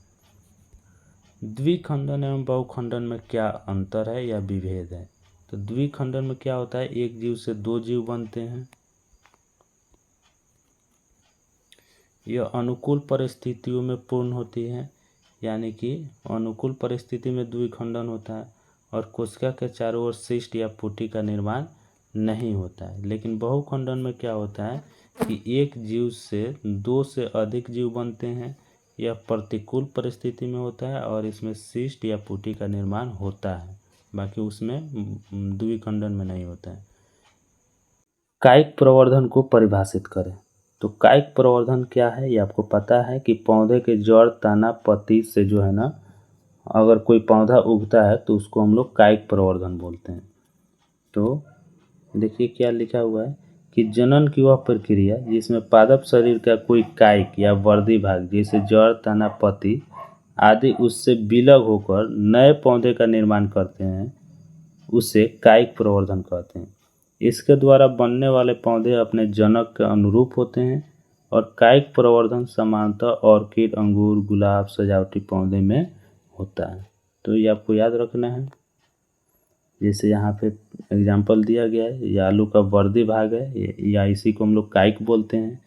द्विखंडन एवं बहुखंडन में क्या अंतर है या विभेद है? तो द्विखंडन में क्या होता है, एक जीव से 2 जीव बनते हैं। यह अनुकूल परिस्थितियों में पूर्ण होती है, यानी कि अनुकूल परिस्थिति में द्विखंडन होता है और कोशिका के चारों ओर सिस्ट या पुटी का निर्माण नहीं होता है। लेकिन बहुखंडन में क्या होता है कि एक जीव से 2 से अधिक जीव बनते हैं। यह प्रतिकूल परिस्थिति में होता है और इसमें सिस्ट या पुटी का निर्माण होता है, बाकी उसमें द्विखंडन में नहीं होता है। कायिक प्रवर्धन को परिभाषित करें। तो कायिक प्रवर्धन क्या है, ये आपको पता है कि पौधे के जड़, तना, पत्ती से जो है ना, अगर कोई पौधा उगता है तो उसको हम लोग कायिक प्रवर्धन बोलते हैं। तो देखिए क्या लिखा हुआ है कि जनन की वह प्रक्रिया जिसमें पादप शरीर का कोई कायिक या वर्धी भाग जैसे जड़, तना, पत्ती आदि उससे विलग होकर नए पौधे का निर्माण करते हैं, उसे कायिक प्रवर्धन कहते हैं। इसके द्वारा बनने वाले पौधे अपने जनक के अनुरूप होते हैं और कायिक प्रवर्धन सामान्यतः ऑर्किड, अंगूर, गुलाब, सजावटी पौधे में होता है। तो ये आपको याद रखना है। जैसे यहाँ पे एग्जाम्पल दिया गया है, ये आलू का वर्धी भाग है, या इसी को हम लोग कायिक बोलते हैं।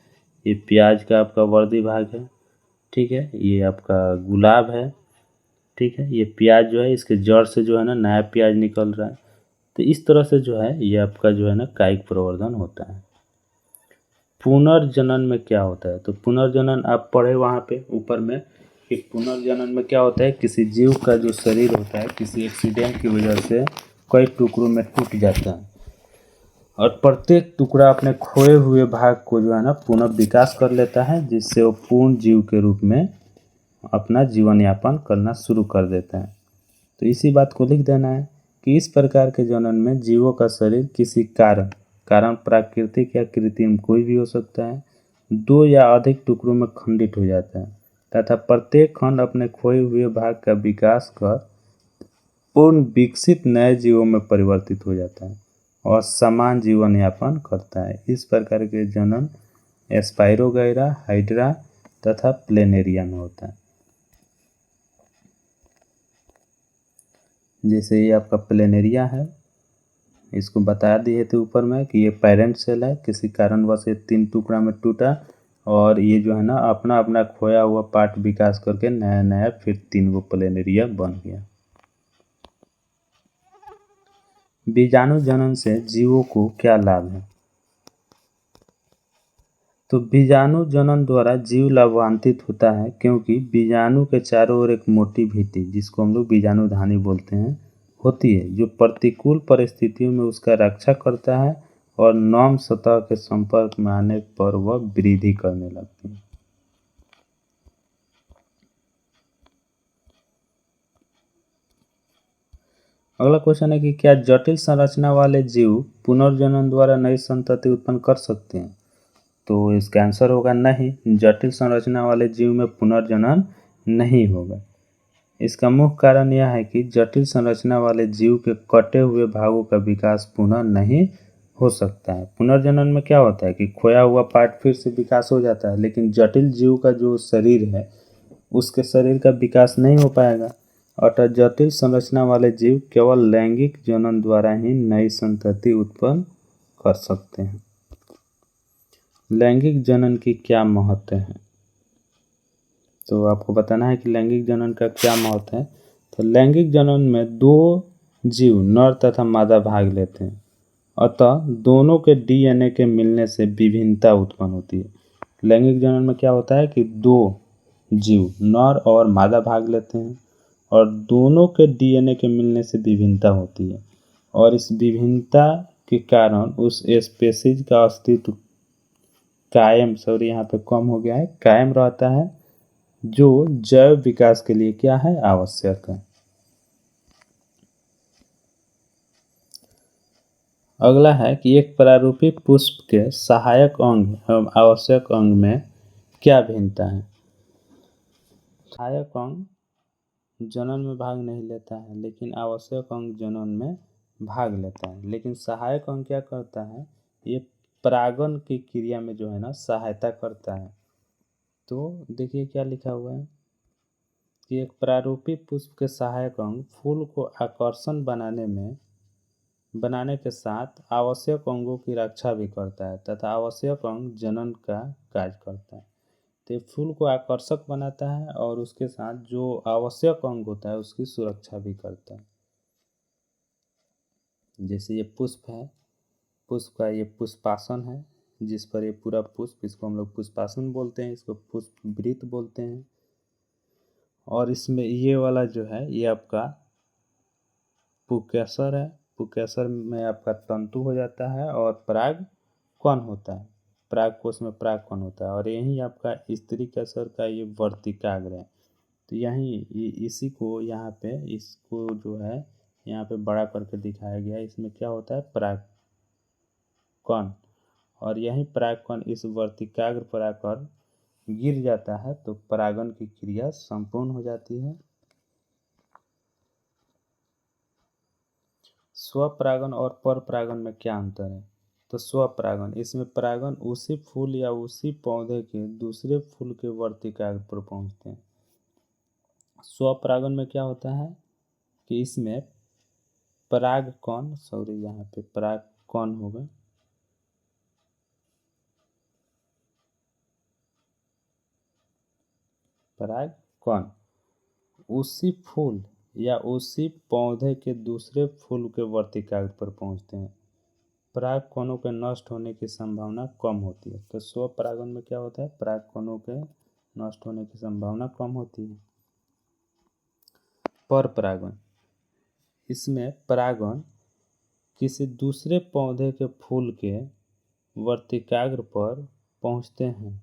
ये प्याज का आपका वर्धी भाग है, ठीक है। ये आपका गुलाब है, ठीक है। ये प्याज जो है, इसके जड़ से जो है ना नया प्याज निकल रहा है। तो इस तरह से जो है ये आपका जो है ना कायिक प्रवर्धन होता है। पुनर्जनन में क्या होता है, तो पुनर्जनन आप पढ़े वहाँ पे ऊपर में कि पुनर्जनन में क्या होता है, किसी जीव का जो शरीर होता है किसी एक्सीडेंट की वजह से कई टुकड़ों में टूट जाता है और प्रत्येक टुकड़ा अपने खोए हुए भाग को जो है ना पुनः विकास कर लेता है, जिससे वो पूर्ण जीव के रूप में अपना जीवन यापन करना शुरू कर देता है। तो इसी बात को लिख देना है कि इस प्रकार के जनन में जीवों का शरीर किसी कारण प्राकृतिक या कृत्रिम कोई भी हो सकता है, दो या अधिक टुकड़ों में खंडित हो जाता है तथा प्रत्येक खंड अपने खोए हुए भाग का विकास कर पूर्ण विकसित नए जीवों में परिवर्तित हो जाता है और समान जीवन यापन करता है। इस प्रकार के जनन स्पाइरोगैरा, हाइड्रा तथा प्लेनेरिया में होता है। जैसे ये आपका प्लेनेरिया है, इसको बता दिए थे ऊपर में कि ये पेरेंट सेल है, किसी कारणवश ये 3 टुकड़ा में टूटा और ये जो है ना अपना अपना खोया हुआ पार्ट विकास करके नया नया फिर 3 गो प्लेनेरिया बन गया। बीजाणु जनन से जीवों को क्या लाभ है, तो बीजाणु जनन द्वारा जीव लाभान्वित होता है क्योंकि बीजाणु के चारों ओर एक मोटी भित्ति, जिसको हम लोग बीजाणुधानी बोलते हैं, होती है जो प्रतिकूल परिस्थितियों में उसका रक्षा करता है और नम सतह के संपर्क में आने पर वह वृद्धि करने लगती है। अगला क्वेश्चन है कि क्या जटिल संरचना वाले जीव पुनर्जनन द्वारा नई संतति उत्पन्न कर सकते हैं, तो इसका आंसर होगा नहीं। जटिल संरचना वाले जीव में पुनर्जनन नहीं होगा। इसका मुख्य कारण यह है कि जटिल संरचना वाले जीव के कटे हुए भागों का विकास पुनः नहीं हो सकता है। पुनर्जनन में क्या होता है कि खोया हुआ पार्ट फिर से विकास हो जाता है, लेकिन जटिल जीव का जो शरीर है उसके शरीर का विकास नहीं हो पाएगा। अतः जटिल संरचना वाले जीव केवल लैंगिक जनन द्वारा ही नई संतति उत्पन्न कर सकते हैं। लैंगिक जनन की क्या महत्व है, तो आपको बताना है कि लैंगिक जनन का क्या महत्व है। तो लैंगिक जनन में 2 जीव नर तथा मादा भाग लेते हैं, अतः दोनों के डीएनए के मिलने से विभिन्नता उत्पन्न होती है। लैंगिक जनन में क्या होता है कि 2 जीव नर और मादा भाग लेते हैं और दोनों के डीएनए के मिलने से विभिन्नता होती है और इस विभिन्नता के कारण उस स्पेसीज का अस्तित्व कायम यहाँ पे कम हो गया है, कायम रहता है, जो जैव विकास के लिए क्या है, आवश्यक है। अगला है कि एक प्रारूपी पुष्प के सहायक अंग एवं आवश्यक अंग में क्या भिन्नता है। सहायक अंग जनन में भाग नहीं लेता है, लेकिन आवश्यक अंग जनन में भाग लेता है। लेकिन सहायक अंग क्या करता है, ये परागण की क्रिया में जो है ना सहायता करता है। तो देखिए क्या लिखा हुआ है कि एक प्रारूपी पुष्प के सहायक अंग फूल को आकर्षण बनाने के साथ आवश्यक अंगों की रक्षा भी करता है तथा आवश्यक अंग जनन का कार्य करता है। तो फूल को आकर्षक बनाता है और उसके साथ जो आवश्यक अंग होता है उसकी सुरक्षा भी करता है। जैसे ये पुष्प है, पुष्प का ये पुष्पासन है, जिस पर ये पूरा पुष्प, इसको हम लोग पुष्पासन बोलते हैं, इसको पुष्प वृत्त बोलते हैं। और इसमें ये वाला जो है ये आपका पुंकेसर है, पुंकेसर में आपका तंतु हो जाता है और पराग कण होता है, पराग कोश में पराग कण होता है, और यही आपका स्त्री केसर का ये वर्तिकाग्र है। तो यही इसी को यहाँ पे इसको जो है यहाँ पे बड़ा करके दिखाया गया है। इसमें क्या होता है, पराग कण, और यही पराग कण इस वर्तिकाग्र पर आकर गिर जाता है तो परागण की क्रिया संपूर्ण हो जाती है। स्वपरागण और परपरागण में क्या अंतर है? तो स्वपरागण, इसमें परागण उसी फूल या उसी पौधे के दूसरे फूल के वर्तिकाग्र पर पहुंचते हैं। स्वपरागण में क्या होता है कि इसमें परागकण, सॉरी यहाँ पे परागकण होगा, परागकण उसी फूल या उसी पौधे के दूसरे फूल के वर्तिकाग्र पर पहुंचते हैं। परागकणों के नष्ट होने की संभावना कम होती है। तो स्वपरागण में क्या होता है, परागकणों के नष्ट होने की संभावना कम होती है। परपरागण, इसमें परागण किसी दूसरे पौधे के फूल के वर्तिकाग्र पर पहुंचते हैं।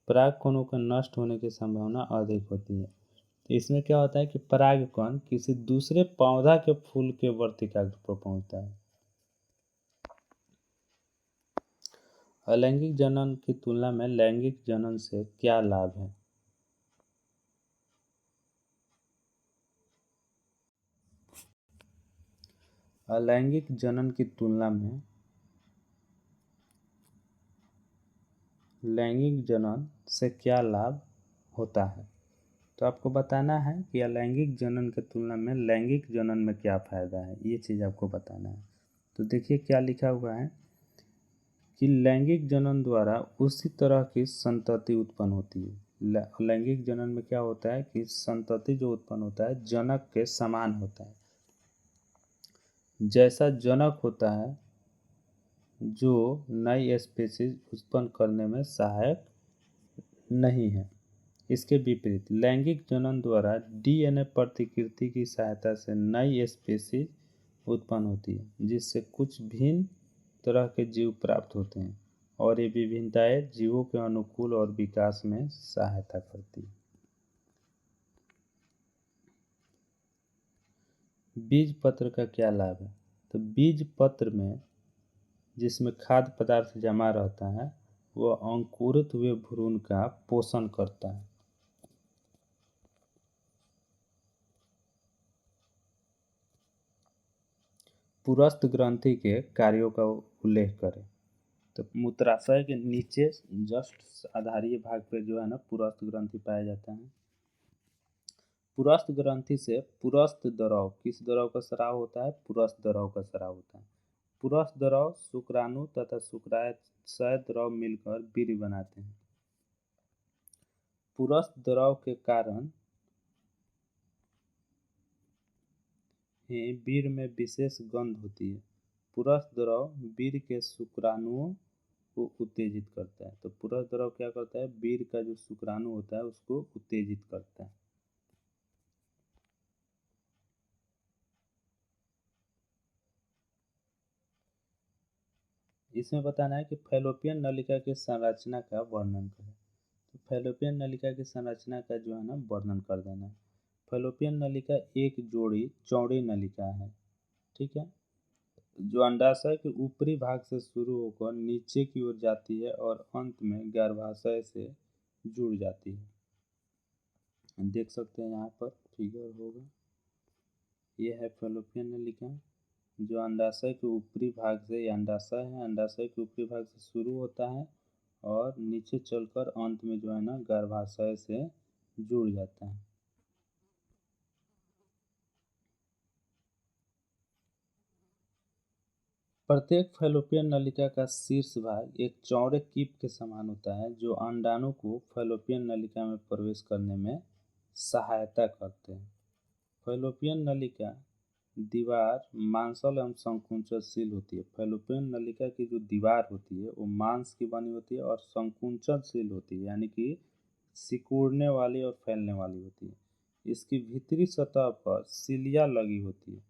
परागकणों के नष्ट होने की संभावना अधिक होती है। तो इसमें क्या होता है कि परागकण किसी दूसरे पौधा के फूल के वर्तिकाग्र पर पहुंचता है। अलैंगिक जनन की तुलना में लैंगिक जनन से क्या लाभ है? अलैंगिक जनन की तुलना में लैंगिक जनन से क्या लाभ होता है? तो आपको बताना है कि अलैंगिक जनन की तुलना में लैंगिक जनन में क्या फायदा है, ये चीज़ आपको बताना है। तो देखिए क्या लिखा हुआ है कि लैंगिक जनन द्वारा उसी तरह की संतति उत्पन्न होती है। लैंगिक जनन में क्या होता है कि संतति जो उत्पन्न होता है जनक के समान होता है, जैसा जनक होता है जो नई स्पीशीज उत्पन्न करने में सहायक नहीं है। इसके विपरीत लैंगिक जनन द्वारा डीएनए प्रतिकृति की सहायता से नई स्पीशीज उत्पन्न होती है, जिससे कुछ भिन्न तरह के जीव प्राप्त होते हैं, और ये विभिन्नताएं जीवों के अनुकूल और विकास में सहायता करती है। बीज पत्र का क्या लाभ है? तो बीज पत्र में जिसमें खाद्य पदार्थ जमा रहता है वह अंकुरित हुए भ्रूण का पोषण करता है। पुरस्थ ग्रंथि के कार्यों का उल्लेख करें। तो मूत्राशय के नीचे जस्ट आधारीय भाग पे जो है ना पुरस्थ ग्रंथि पाया जाता है। पुरस्थ ग्रंथि से पुरस्थ द्रव, किस द्रव का स्राव होता है? पुरस्थ द्रव का स्राव होता है। पुरस्थ द्रव शुक्राणु तथा शुक्राशय द्रव मिलकर वीर्य बनाते हैं। पुरस्थ द्रव के कारण ही वीर्य में विशेष गंध होती है। पुरस्थ द्रव वीर्य के शुक्राणुओं को उत्तेजित करता है। तो पुरस्थ द्रव क्या करता है? वीर्य का जो शुक्राणु होता है उसको उत्तेजित करता है। इसमें बताना है कि फैलोपियन नलिका की संरचना का वर्णन करें। तो फैलोपियन नलिका की संरचना का जो है ना वर्णन कर देना है। फैलोपियन नलिका एक जोड़ी चौड़ी नलिका है, ठीक है, जो अंडाशय के ऊपरी भाग से शुरू होकर नीचे की ओर जाती है और अंत में गर्भाशय से जुड़ जाती है। देख सकते हैं यहाँ पर फिगर होगा, यह है फैलोपियन नलिका जो अंडाशय के ऊपरी भाग से, ये अंडाशय है, अंडाशय के ऊपरी भाग से शुरू होता है और नीचे चलकर अंत में जो है ना गर्भाशय से जुड़ जाता है। प्रत्येक फैलोपियन नलिका का शीर्ष भाग एक चौड़े कीप के समान होता है जो अंडाणु को फैलोपियन नलिका में प्रवेश करने में सहायता करते हैं। फैलोपियन नलिका दीवार मांसल एवं संकुचनशील होती है। फैलोपियन नलिका की जो दीवार होती है वो मांस की बनी होती है और संकुचनशील होती है, यानी कि सिकुड़ने वाली और फैलने वाली होती है। इसकी भीतरी सतह पर सिलिया लगी होती है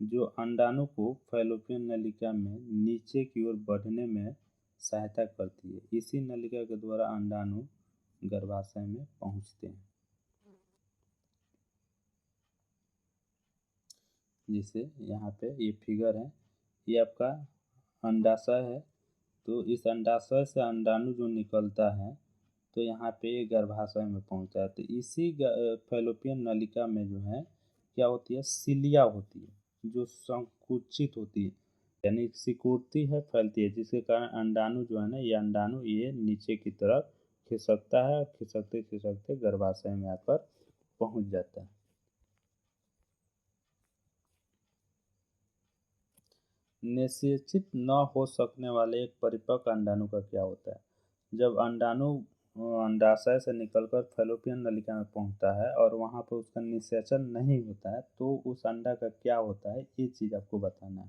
जो अंडाणु को फैलोपियन नलिका में नीचे की ओर बढ़ने में सहायता करती है। इसी नलिका के द्वारा अंडाणु गर्भाशय में पहुंचते हैं। जैसे यहाँ पे ये फिगर है, ये आपका अंडाशय है। तो इस अंडाशय से अंडाणु जो निकलता है तो यहाँ पे ये गर्भाशय में पहुँचता है। तो इसी फैलोपियन नलिका में जो है क्या होती है, सिलिया होती है जो संकुचित होती है, यानी सिकुड़ती है, फैलती है, जिसके कारण अंडाणु जो है ना, ये अंडाणु ये नीचे की तरफ खिसकता है और खिसकते खिसकते गर्भाशय में आकर पहुँच जाता है। निषेचित न हो सकने वाले एक परिपक्व अंडाणु का क्या होता है? जब अंडाणु अंडाशय से निकलकर फैलोपियन नलिका में पहुंचता है और वहां पर उसका निषेचन नहीं होता है तो उस अंडा का क्या होता है, ये चीज आपको बताना है।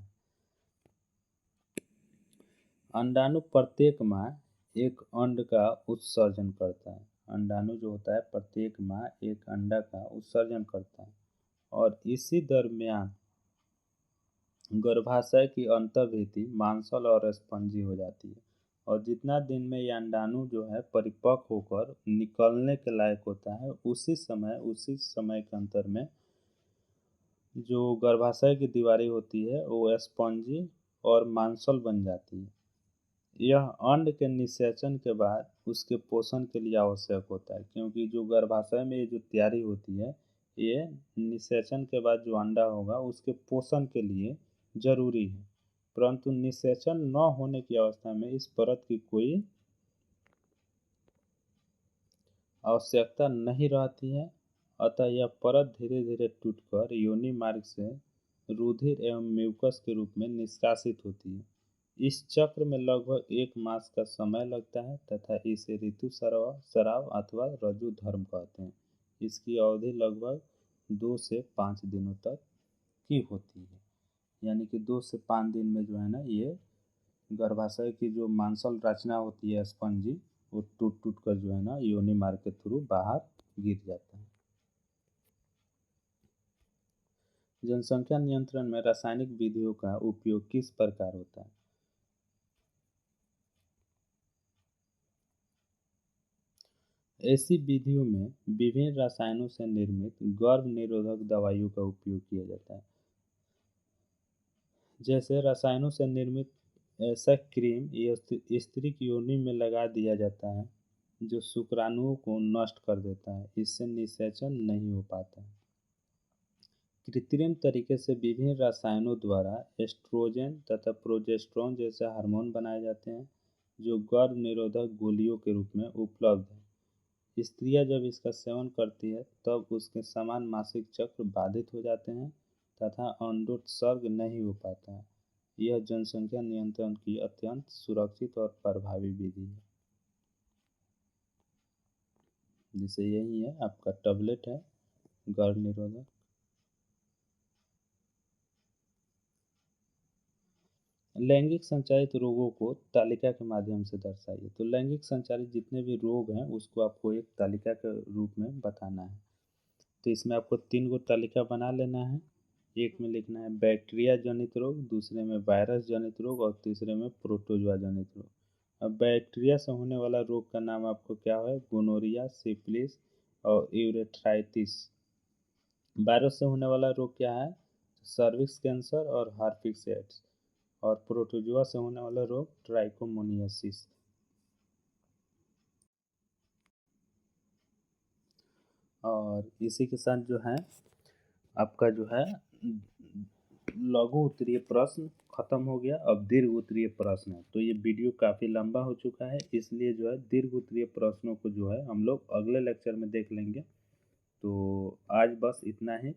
अंडाणु प्रत्येक माह एक अंड का उत्सर्जन करता है। अंडाणु जो होता है प्रत्येक माह एक अंडा का उत्सर्जन करता है और इसी दरमियान गर्भाशय की अंतर्भित्ति मांसल और स्पंजी हो जाती है और जितना दिन में यह अंडाणु जो है परिपक्व होकर निकलने के लायक होता है, उसी समय के अंतर में जो गर्भाशय की दीवारें होती है वो स्पंजी और मांसल बन जाती है। यह अंड के निषेचन के बाद उसके पोषण के लिए आवश्यक होता है, क्योंकि जो गर्भाशय में ये जो तैयारी होती है ये निषेचन के बाद जो अंडा होगा उसके पोषण के लिए जरूरी है। परंतु निषेचन न होने की अवस्था में इस परत की कोई आवश्यकता नहीं रहती है, अतः यह परत धीरे धीरे टूटकर योनि मार्ग से रुधिर एवं म्यूकस के रूप में निष्कासित होती है। इस चक्र में लगभग 1 मास का समय लगता है तथा इसे ऋतुस्राव अथवा रज्जु धर्म कहते हैं। इसकी अवधि लगभग 2 से 5 दिनों तक की होती है, यानी कि 2 से 5 दिन में जो है ना ये गर्भाशय की जो मांसल रचना होती है स्पंजी, वो टूट टूट कर जो है ना योनि मार्ग के थ्रू बाहर गिर जाता है। जनसंख्या नियंत्रण में रासायनिक विधियों का उपयोग किस प्रकार होता है? ऐसी विधियों में विभिन्न रसायनों से निर्मित गर्भ निरोधक दवाइयों का उपयोग किया जाता है। जैसे रसायनों से निर्मित ऐसा क्रीम स्त्री की योनि में लगा दिया जाता है जो शुक्राणुओं को नष्ट कर देता है, इससे निषेचन नहीं हो पाता है। कृत्रिम तरीके से विभिन्न रसायनों द्वारा एस्ट्रोजन तथा प्रोजेस्टेरोन जैसे हार्मोन बनाए जाते हैं जो गर्भ निरोधक गोलियों के रूप में उपलब्ध है। स्त्रियां जब इसका सेवन करती है तब उसके समान मासिक चक्र बाधित हो जाते हैं तथा अंडोत्सर्ग नहीं हो पाता है। यह जनसंख्या नियंत्रण की अत्यंत सुरक्षित और प्रभावी विधि है। जैसे यही है आपका टैबलेट है गर्भ निरोधक। लैंगिक संचारित रोगों को तालिका के माध्यम से दर्शाइए। तो लैंगिक संचारित जितने भी रोग हैं उसको आपको एक तालिका के रूप में बताना है। तो इसमें आपको 3 गो तालिका बना लेना है। एक में लिखना है बैक्टीरिया जनित रोग, दूसरे में वायरस जनित रोग और तीसरे में प्रोटोजोआ जनित रोग। अब बैक्टीरिया से होने वाला रोग का नाम आपको क्या है? गोनोरिया, सिफिलिस और यूरेथ्राइटिस। वायरस से होने वाला रोग क्या है? सर्विक्स कैंसर और हार्पिक एड्स। और प्रोटोजोआ से होने वाला रोग ट्राइकोमोनियासिस। और इसी के साथ जो है आपका जो है लघु उत्तरीय प्रश्न खत्म हो गया। अब दीर्घ उत्तरीय प्रश्न है। तो ये वीडियो काफ़ी लंबा हो चुका है, इसलिए जो है दीर्घ उत्तरीय प्रश्नों को जो है हम लोग अगले लेक्चर में देख लेंगे। तो आज बस इतना ही।